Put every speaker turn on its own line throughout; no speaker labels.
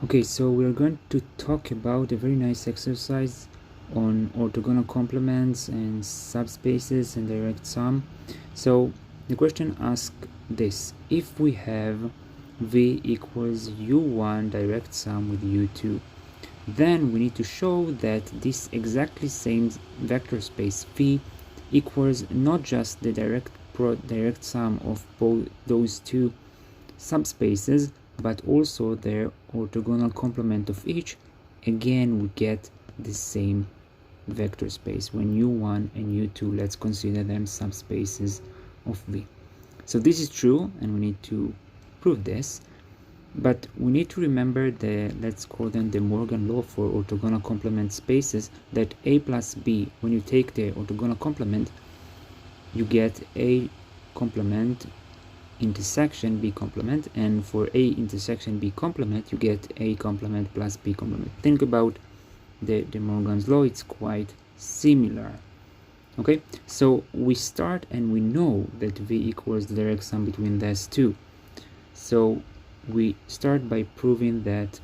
Okay, so we're going to talk about a very nice exercise on orthogonal complements and subspaces and direct sum. So the question asks this: if we have v equals u1 direct sum with u2, then we need to show that this exactly same vector space v equals not just the direct sum of both those two subspaces, but also their orthogonal complement of each. Again, we get the same vector space. When u1 and u2, let's consider them subspaces of v. So this is true, and we need to prove this, but we need to remember the, let's call them the Morgan law for orthogonal complement spaces, that a plus b, when you take the orthogonal complement, you get a complement intersection b complement, and for a intersection b complement you get a complement plus b complement. Think about the Morgan's law, it's quite similar. Okay, so we start and we know that v equals the direct sum between these two. So we start by proving that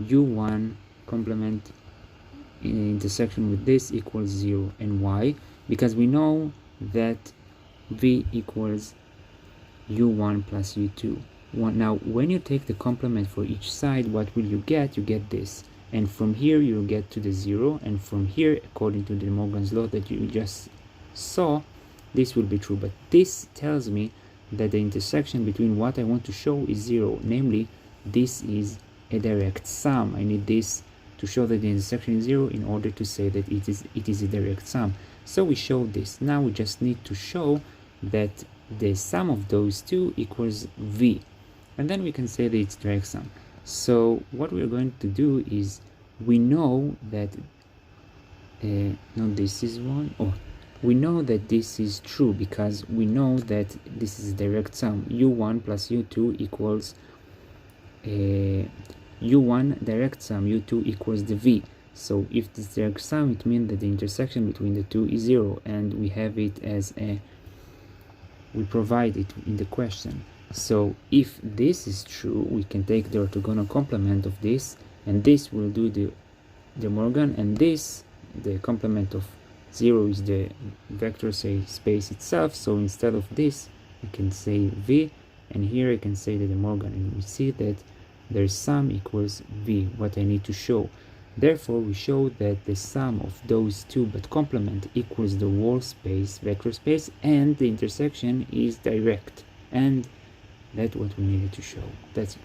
u1 complement in intersection with this equals 0. And why? Because we know that v equals u1 plus u2. Now when you take the complement for each side, what will you get? You get this, and from here you'll get to the 0, and from here, according to the Morgan's law that you just saw, this will be true. But this tells me that the intersection between what I want to show is 0, namely this is a direct sum. I need this to show that the intersection is 0 in order to say that it is a direct sum. So we show this. Now we just need to show that the sum of those two equals v, and then we can say that it's direct sum. So what we're going to do is, we know that no, this is one. Oh, we know that this is true because we know that this is direct sum. u1 plus u2 equals u1 direct sum, u2 equals the v. So if this direct sum, it means that the intersection between the two is 0, and we have it as a, we provide it in the question. So if this is true, we can take the orthogonal complement of this, and this will do the Morgan, and this, the complement of 0, is the vector space itself. So instead of this, I can say v, and here I can say that the Morgan, and we see that their sum equals v, what I need to show. Therefore, we show that the sum of those two but complement equals the whole space, vector space, and the intersection is direct. And that's what we needed to show. That's it.